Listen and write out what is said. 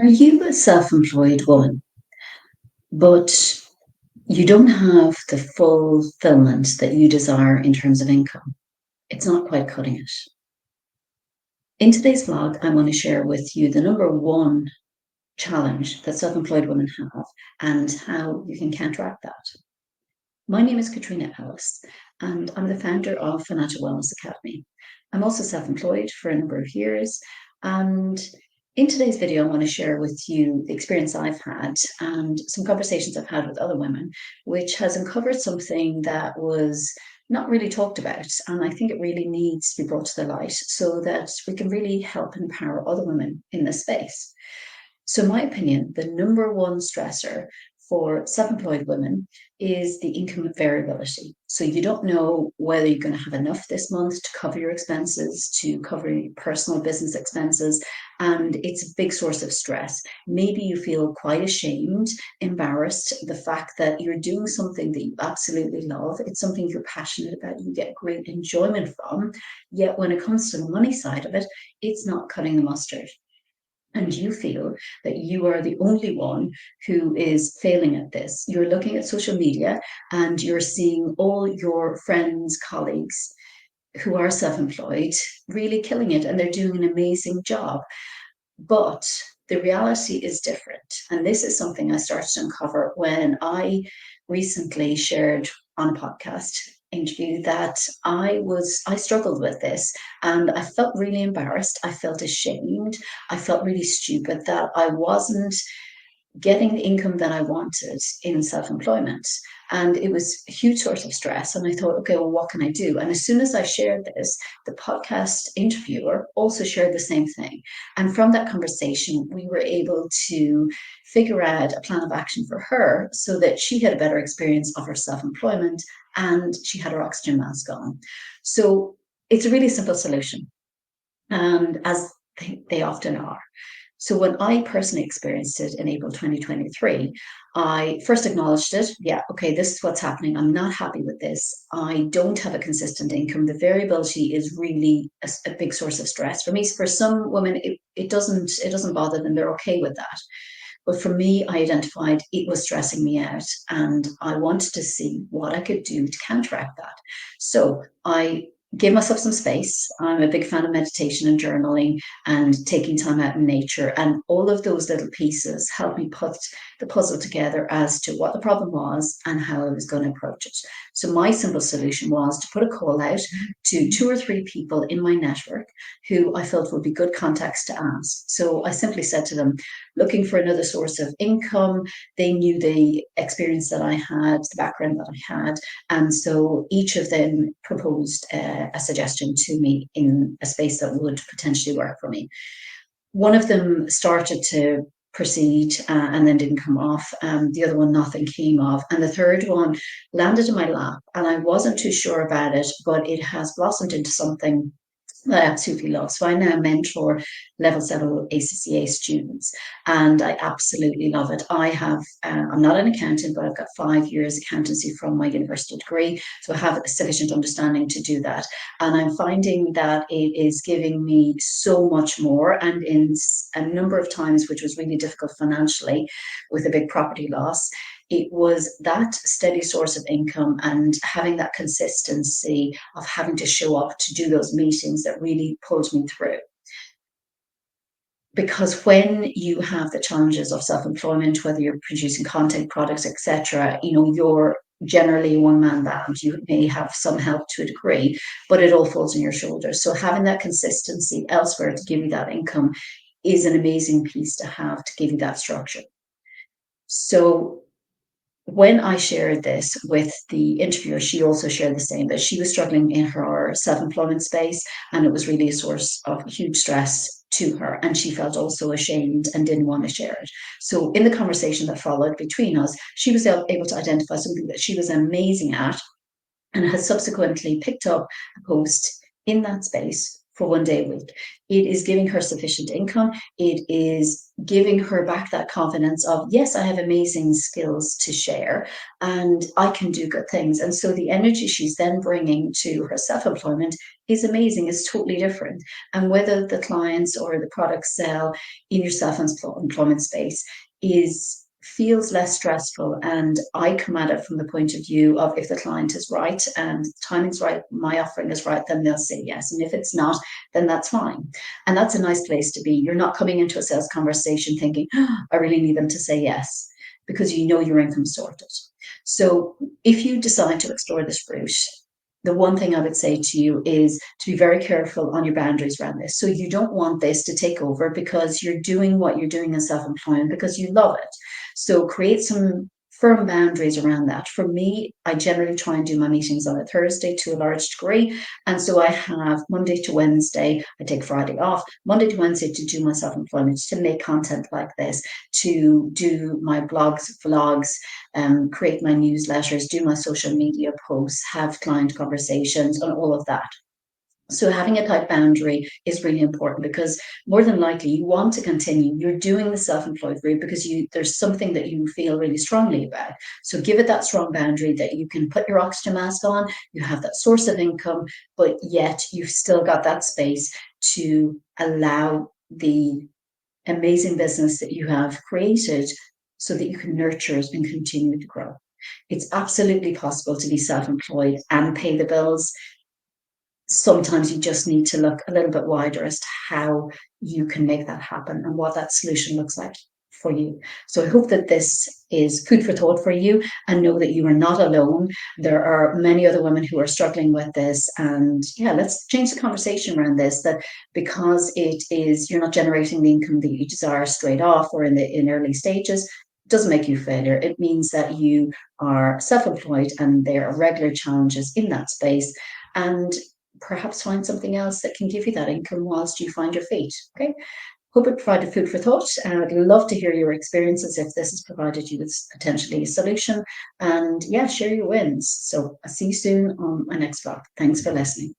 Are you a self-employed woman, but you don't have the fulfillment that you desire in terms of income? It's not quite cutting it. In today's vlog, I want to share with you the number one challenge that self-employed women have and how you can counteract that. My name is Caitriona, and I'm the founder of Financial Wellness Academy. I'm also self-employed for a number of years, and in today's video, I want to share with you the experience I've had and some conversations I've had with other women, which has uncovered something that was not really talked about. And I think it really needs to be brought to the light so that we can really help empower other women in this space. So, in my opinion, the number one stressor for self employed women is the income variability. So, you don't know whether you're going to have enough this month to cover your expenses, to cover your personal business expenses, and it's a big source of stress. Maybe you feel quite ashamed, embarrassed, the fact that you're doing something that you absolutely love. It's something you're passionate about, you get great enjoyment from, yet when it comes to the money side of it, it's not cutting the mustard, and you feel that you are the only one who is failing at this. You're looking at social media and you're seeing all your friends, colleagues who are self employed really killing it, and they're doing an amazing job. But the reality is different. And this is something I started to uncover when I recently shared on a podcast interview that I struggled with this, and I felt really embarrassed. I felt ashamed. I felt really stupid that I wasn't getting the income that I wanted in self employment. And it was a huge source of stress. And I thought, okay, well, what can I do? And as soon as I shared this, the podcast interviewer also shared the same thing. And from that conversation, we were able to figure out a plan of action for her so that she had a better experience of her self employment and she had her oxygen mask on. So it's a really simple solution. And as they often are. So when I personally experienced it in April 2023, I first acknowledged it. Yeah, okay, this is what's happening. I'm not happy with this. I don't have a consistent income. The variability is really a big source of stress for me. For some women, it doesn't bother them. They're okay with that. But for me, I identified it was stressing me out, and I wanted to see what I could do to counteract that. So I gave myself some space. I'm a big fan of meditation and journaling and taking time out in nature. And all of those little pieces helped me put the puzzle together as to what the problem was and how I was going to approach it. So my simple solution was to put a call out to two or three people in my network who I felt would be good contacts to ask. So I simply said to them, looking for another source of income. They knew the experience that I had, the background that I had. And so each of them proposed a suggestion to me in a space that would potentially work for me. One of them started to proceed and then didn't come off. The other one, nothing came off. And the third one landed in my lap. And I wasn't too sure about it, but it has blossomed into something that I absolutely love. So I now mentor level 7 ACCA students, and I absolutely love it. I'm not an accountant, but I've got 5 years accountancy from my university degree. So I have a sufficient understanding to do that. And I'm finding that it is giving me so much more. And in a number of times, which was really difficult financially with a big property loss, it was that steady source of income and having that consistency of having to show up to do those meetings that really pulled me through. Because when you have the challenges of self-employment, whether you're producing content, products, etc., you're generally a one-man band. You may have some help to a degree, but it all falls on your shoulders. So having that consistency elsewhere to give you that income is an amazing piece to have to give you that structure. So when I shared this with the interviewer, she also shared the same, that she was struggling in her self-employment space, and it was really a source of huge stress to her. And she felt also ashamed and didn't want to share it. So in the conversation that followed between us, she was able to identify something that she was amazing at and has subsequently picked up a post in that space for 1 day a week. It is giving her sufficient income. It is giving her back that confidence of, yes, I have amazing skills to share and I can do good things. And so the energy she's then bringing to her self employment is amazing, it's totally different. And whether the clients or the products sell in your self employment space is feels less stressful, and I come at it from the point of view of, if the client is right and timing's right, my offering is right, then they'll say yes, and if it's not, then that's fine. And that's a nice place to be. You're not coming into a sales conversation thinking, oh, I really need them to say yes, because you know your income sorted. So if you decide to explore this route, the one thing I would say to you is to be very careful on your boundaries around this. So you don't want this to take over because you're doing what you're doing in self-employment because you love it. So create some firm boundaries around that. For me, I generally try and do my meetings on a Thursday to a large degree. And so I have Monday to Wednesday, I take Friday off, Monday to Wednesday to do my self-employment, to make content like this, to do my blogs, vlogs, create my newsletters, do my social media posts, have client conversations, and all of that. So having a tight boundary is really important, because more than likely you want to continue. You're doing the self-employed route because there's something that you feel really strongly about. So give it that strong boundary that you can put your oxygen mask on, you have that source of income, but yet you've still got that space to allow the amazing business that you have created so that you can nurture it and continue to grow. It's absolutely possible to be self-employed and pay the bills. Sometimes you just need to look a little bit wider as to how you can make that happen and what that solution looks like for you. So I hope that this is food for thought for you, and know that you are not alone. There are many other women who are struggling with this, and yeah, let's change the conversation around this, that because you're not generating the income that you desire straight off or in early stages, doesn't make you a failure. It means that you are self-employed and there are regular challenges in that space, and perhaps find something else that can give you that income whilst you find your feet. Okay. Hope it provided food for thought. And I'd love to hear your experiences if this has provided you with potentially a solution. And yeah, share your wins. So I'll see you soon on my next vlog. Thanks for listening.